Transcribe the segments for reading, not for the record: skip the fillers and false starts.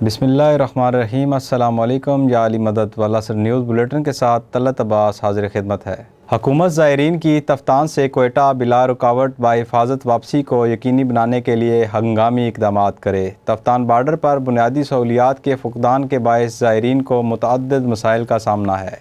بسم اللہ الرحمن الرحیم۔ السلام علیکم۔ یا علی مدد والاسر نیوز بلیٹن کے ساتھ طلعت عباس حاضر خدمت ہے۔ حکومت زائرین کی تفتان سے کوئٹہ بلا رکاوٹ بحفاظت واپسی کو یقینی بنانے کے لیے ہنگامی اقدامات کرے۔ تفتان بارڈر پر بنیادی سہولیات کے فقدان کے باعث زائرین کو متعدد مسائل کا سامنا ہے،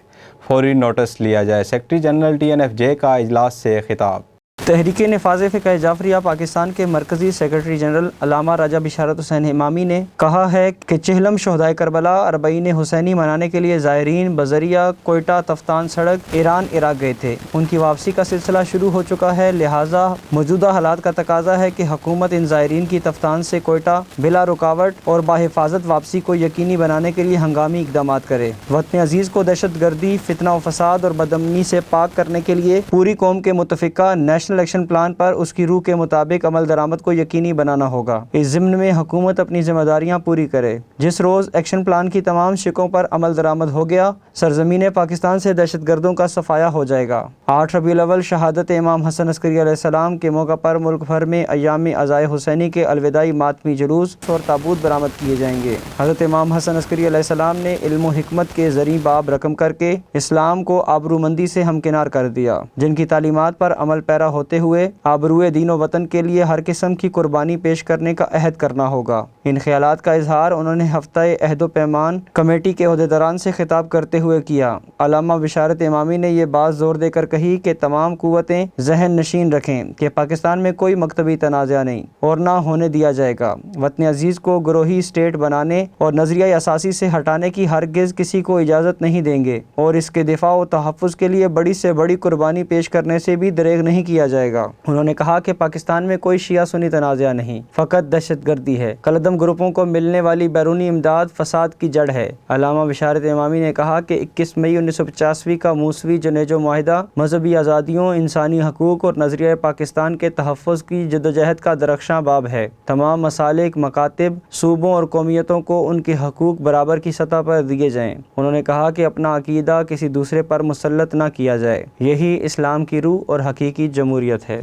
فوری نوٹس لیا جائے۔ سیکرٹری جنرل TNFJ کا اجلاس سے خطاب۔ تحریک نفاذ فقہ جعفریہ پاکستان کے مرکزی سیکرٹری جنرل علامہ راجہ بشارت حسین امامی نے کہا ہے کہ 40 شہدائے کربلا 40 حسینی منانے کے لیے زائرین بذریعہ کوئٹہ تفتان سڑک ایران عراق گئے تھے۔ ان کی واپسی کا سلسلہ شروع ہو چکا ہے، لہٰذا موجودہ حالات کا تقاضا ہے کہ حکومت ان زائرین کی تفتان سے کوئٹہ بلا رکاوٹ اور بحفاظت واپسی کو یقینی بنانے کے لیے ہنگامی اقدامات کرے۔ وطن عزیز کو دہشت گردی، فتنہ و فساد اور بدامنی سے پاک کرنے کے لیے پوری قوم کے متفقہ نیشنل ایکشن پلان پر اس کی روح کے مطابق عمل درآمد کو یقینی بنانا ہوگا۔ اس ضمن میں حکومت اپنی ذمہ داریاں پوری کرے۔ جس روز ایکشن پلان کی تمام شقوں پر عمل درآمد ہو گیا، سرزمین پاکستان سے دہشت گردوں کا صفایا ہو جائے گا۔ 8 ربیع الاول شہادت امام حسن عسکری علیہ السلام کے موقع پر ملک بھر میں ایام عزائے حسینی کے الوداعی ماتمی جلوس اور تابوت برآمد کیے جائیں گے۔ حضرت امام حسن عسکری علیہ السلام نے علم و حکمت کے زرعی باب رقم کر کے اسلام کو آبرومندی سے ہمکنار کر دیا، جن کی تعلیمات پر عمل پیرا ہوتے ہوئے آبروئے دین و وطن کے لیے ہر قسم کی قربانی پیش کرنے کا عہد کرنا ہوگا۔ ان خیالات کا اظہار انہوں نے ہفتہ عہد و پیمان کمیٹی کے عہدیداران سے خطاب کرتے ہوئے کیا۔ علامہ بشارت امامی نے یہ بات زور دے کر کہی کہ تمام قوتیں ذہن نشین رکھیں کہ پاکستان میں کوئی مکتبی تنازع نہیں اور نہ ہونے دیا جائے گا۔ وطن عزیز کو گروہی اسٹیٹ بنانے اور نظریہ اساسی سے ہٹانے کی ہرگز کسی کو اجازت نہیں دیں گے اور اس کے دفاع و تحفظ کے لیے بڑی سے بڑی قربانی پیش کرنے سے بھی دریغ نہیں کیا جائے گا۔ انہوں نے کہا کہ پاکستان میں کوئی شیعہ سنی تنازع نہیں، فقط دہشت گردی ہے۔ کالعدم گروپوں کو ملنے والی بیرونی امداد فساد کی جڑ ہے۔ علامہ بشارت امامی نے کہا کہ 21 مئی 1985 کا موسوی جنیجو معاہدہ مذہبی آزادیوں، انسانی حقوق اور نظریہ پاکستان کے تحفظ کی جدوجہد کا درخشاں باب ہے۔ تمام مسالک، مکاتب، صوبوں اور قومیتوں کو ان کے حقوق برابر کی سطح پر دیے جائیں۔ انہوں نے کہا کہ اپنا عقیدہ کسی دوسرے پر مسلط نہ کیا جائے، یہی اسلام کی روح اور حقیقی جمہوریت ہے۔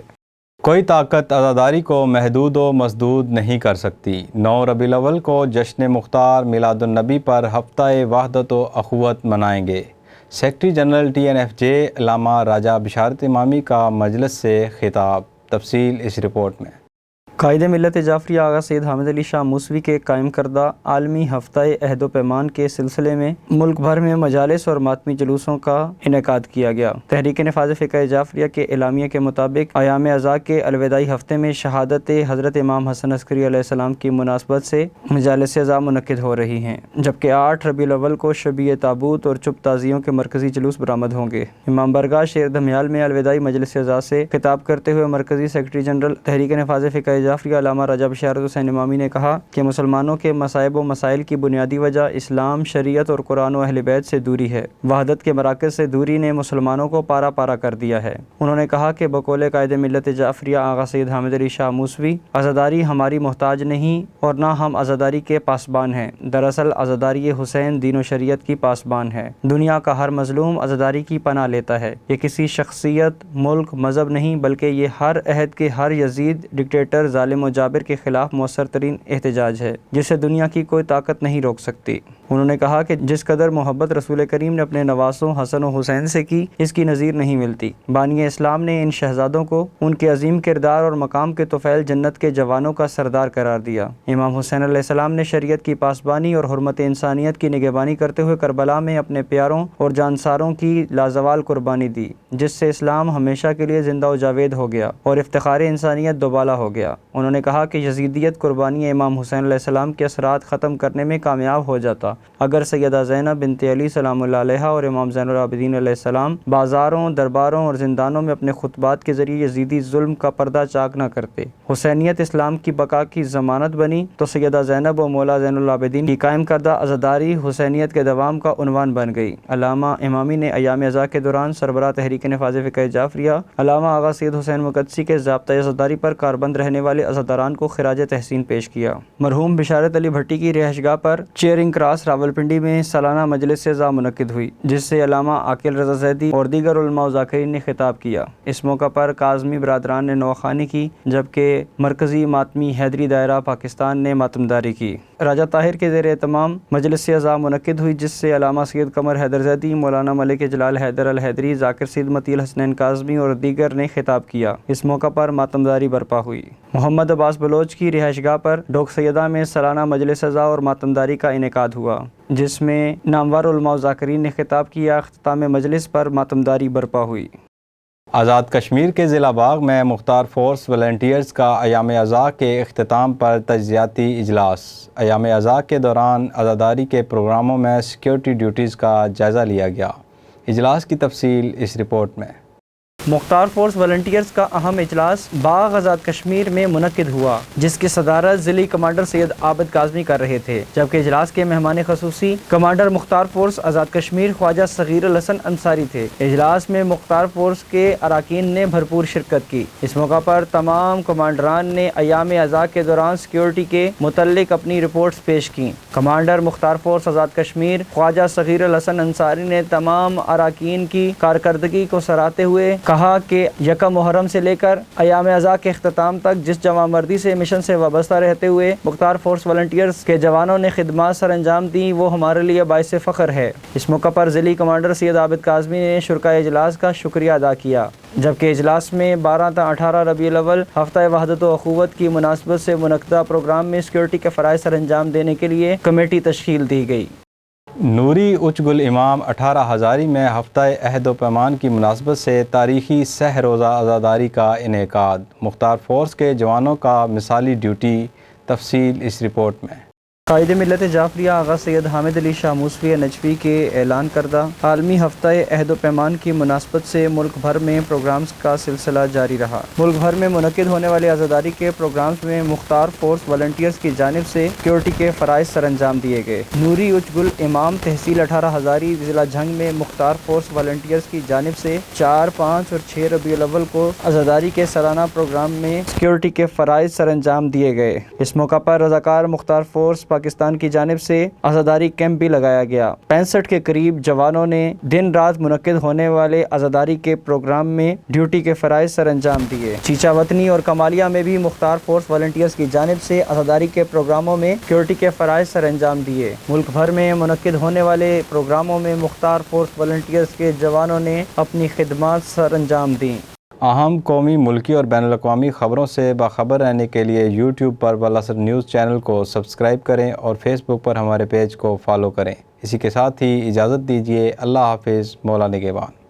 کوئی طاقت عزاداری کو محدود و مسدود نہیں کر سکتی۔ 9 ربیع الاول کو جشن مختار میلاد النبی پر ہفتہ وحدت و اخوت منائیں گے۔ سیکرٹری جنرل TNFJ علامہ راجہ بشارت امامی کا مجلس سے خطاب۔ تفصیل اس رپورٹ میں۔ قائد ملت جعفریہ آغا سید حامد علی شاہ موسوی کے قائم کردہ عالمی ہفتہ عہد و پیمان کے سلسلے میں ملک بھر میں مجالس اور ماتمی جلوسوں کا انعقاد کیا گیا۔ تحریک نفاذ فقہ جعفریہ کے اعلامیہ کے مطابق ایام عزا کے الوداعی ہفتے میں شہادت حضرت امام حسن عسکری علیہ السلام کی مناسبت سے مجالس عزا منعقد ہو رہی ہیں، جبکہ 8 ربیع الاول کو شبیہ تابوت اور چپ تازیوں کے مرکزی جلوس برآمد ہوں گے۔ امام برگاہ شیر دھمیال میں الوداعی مجلس عزا سے خطاب کرتے ہوئے مرکزی سیکرٹری جنرل تحریک نفاذ فقہ جعفریہ علامہ راجہ بشارت حسین امامی نے کہا کہ مسلمانوں کے مصائب و مسائل کی بنیادی وجہ اسلام، شریعت اور قرآن و اہل بیت سے دوری ہے۔ وحدت کے مراکز سے دوری نے مسلمانوں کو پارا پارا کر دیا ہے۔ انہوں نے کہا کہ بقول قائد ملت جعفریہ آغا سید حامد علی شاہ موسوی، عزاداری ہماری محتاج نہیں اور نہ ہم عزاداری کے پاسبان ہیں۔ دراصل عزاداری حسین دین و شریعت کی پاسبان ہے۔ دنیا کا ہر مظلوم عزاداری کی پناہ لیتا ہے۔ یہ کسی شخصیت، ملک، مذہب نہیں، بلکہ یہ ہر عہد کے ہر یزید، ڈکٹیٹر، ظالم و جابر کے خلاف مؤثر ترین احتجاج ہے، جسے دنیا کی کوئی طاقت نہیں روک سکتی۔ انہوں نے کہا کہ جس قدر محبت رسول کریم نے اپنے نواسوں حسن و حسین سے کی، اس کی نظیر نہیں ملتی۔ بانی اسلام نے ان شہزادوں کو ان کے عظیم کردار اور مقام کے طفیل جنت کے جوانوں کا سردار قرار دیا۔ امام حسین علیہ السلام نے شریعت کی پاسبانی اور حرمت انسانیت کی نگہبانی کرتے ہوئے کربلا میں اپنے پیاروں اور جانساروں کی لازوال قربانی دی، جس سے اسلام ہمیشہ کے لیے زندہ و جاوید ہو گیا اور افتخار انسانیت دوبالا ہو گیا۔ انہوں نے کہا کہ یزیدیت قربانی امام حسین علیہ السلام کے اثرات ختم کرنے میں کامیاب ہو جاتا اگر سیدہ زینب بنت علی سلام اللہ علیہا اور امام زین العابدین علیہ السلام بازاروں، درباروں اور زندانوں میں اپنے خطبات کے ذریعے یزیدی ظلم کا پردہ چاک نہ کرتے۔ حسینیت اسلام کی بقا کی ضمانت بنی تو سیدہ زینب و مولا زین العابدین کی قائم کردہ عزاداری حسینیت کے دوام کا عنوان بن گئی۔ علامہ امامی نے ایام عزا کے دوران سربراہ تحریک تحریک نفاذ فقہ جعفریہ علامہ آغا سید حسین مقدسی کے ضابطۂ عزاداری پر کاربند رہنے والے عزاداران کو خراج تحسین پیش کیا۔ مرحوم بشارت علی بھٹی کی رہائش گاہ پر چیئرنگ کراس راولپنڈی میں سالانہ مجلس اعزاء منعقد ہوئی، جس سے علامہ عاقل رضا زیدی اور دیگر علماء و ذاکرین نے خطاب کیا۔ اس موقع پر کاظمی برادران نے نوخوانی کی، جبکہ مرکزی ماتمی حیدری دائرہ پاکستان نے ماتمداری کی۔ راجہ طاہر کے زیر اہتمام مجلس اعزاء منعقد ہوئی، جس سے علامہ سید قمر حیدر زیدی، مولانا ملک جلال حیدر الحیدری، ذاکر سید متی الحسنین کاظمی اور دیگر نے خطاب کیا۔ اس موقع پر ماتمداری برپا ہوئی۔ محمد عباس بلوچ کی رہائش گاہ پر ڈوک سیدہ میں سالانہ مجلس اعزاء اور ماتمداری کا انعقاد ہوا، جس میں نامور علماء و ذاکرین نے خطاب کیا۔ اختتام مجلس پر ماتمداری برپا ہوئی۔ آزاد کشمیر کے ضلع باغ میں مختار فورس والنٹیئرز کا ایام ازاں کے اختتام پر تجزیاتی اجلاس۔ ایام ازاں کے دوران عزاداری کے پروگراموں میں سیکیورٹی ڈیوٹیز کا جائزہ لیا گیا۔ اجلاس کی تفصیل اس رپورٹ میں۔ مختار فورس والنٹیئرز کا اہم اجلاس باغ آزاد کشمیر میں منعقد ہوا، جس کی صدارت ضلعی کمانڈر سید عابد کاظمی کر رہے تھے، جبکہ اجلاس کے مہمان خصوصی کمانڈر مختار فورس آزاد کشمیر خواجہ صغیر الحسن انصاری تھے۔ اجلاس میں مختار فورس کے اراکین نے بھرپور شرکت کی۔ اس موقع پر تمام کمانڈران نے ایام ازاں کے دوران سیکیورٹی کے متعلق اپنی رپورٹس پیش کیں۔ کمانڈر مختار فورس آزاد کشمیر خواجہ صغیر الحسن انصاری نے تمام اراکین کی کارکردگی کو سراہتے ہوئے کہا کہ یکم محرم سے لے کر ایام ازاں کے اختتام تک جس جواں مردی سے مشن سے وابستہ رہتے ہوئے مختار فورس والنٹیئرز کے جوانوں نے خدمات سر انجام دیں، وہ ہمارے لیے باعث فخر ہے۔ اس موقع پر ضلعی کمانڈر سید عابد کاظمی نے شرکاء اجلاس کا شکریہ ادا کیا، جبکہ اجلاس میں 12 تا 18 ربیع الاول ہفتہ وحدت و اخوت کی مناسبت سے منعقدہ پروگرام میں سیکورٹی کے فرائض سر انجام دینے کے لیے کمیٹی تشکیل دی گئی۔ نوری اچ گل امام 18 ہزاری میں ہفتہ عہد و پیمان کی مناسبت سے تاریخی سہ روزہ عزاداری کا انعقاد۔ مختار فورس کے جوانوں کا مثالی ڈیوٹی، تفصیل اس رپورٹ میں۔ قائد ملت جعفریہ آغا سید حامد علی شاہ موسوی نجفی کے اعلان کردہ عالمی ہفتہ عہد و پیمان کی مناسبت سے ملک بھر میں پروگرامز کا سلسلہ جاری رہا۔ ملک بھر میں منعقد ہونے والے عزاداری کے پروگرامز میں مختار فورس والنٹیئرز کی جانب سے سیکورٹی کے فرائض سر انجام دیے گئے۔ نوری اچ گل امام تحصیل 18 ہزاری ضلع جھنگ میں مختار فورس والنٹیئرز کی جانب سے 4، 5 اور 6 ربیع الاول کو عزاداری کے سالانہ پروگرام میں سیکورٹی کے فرائض سر انجام دیے گئے۔ اس موقع پر رضاکار مختار فورس پاکستان کی جانب سے عزاداری کیمپ بھی لگایا گیا۔ 65 کے قریب جوانوں نے دن رات منعقد ہونے والے عزاداری کے پروگرام میں ڈیوٹی کے فرائض سر انجام دیے۔ چیچا وطنی اور کمالیہ میں بھی مختار فورس والنٹیئرز کی جانب سے عزاداری کے پروگراموں میں سیکورٹی کے فرائض سر انجام دیے۔ ملک بھر میں منعقد ہونے والے پروگراموں میں مختار فورس والنٹیئرز کے جوانوں نے اپنی خدمات سر انجام دیں۔ اہم قومی، ملکی اور بین الاقوامی خبروں سے باخبر رہنے کے لیے یوٹیوب پر والاثر نیوز چینل کو سبسکرائب کریں اور فیس بک پر ہمارے پیج کو فالو کریں۔ اسی کے ساتھ ہی اجازت دیجیے۔ اللہ حافظ۔ مولا نگہبان۔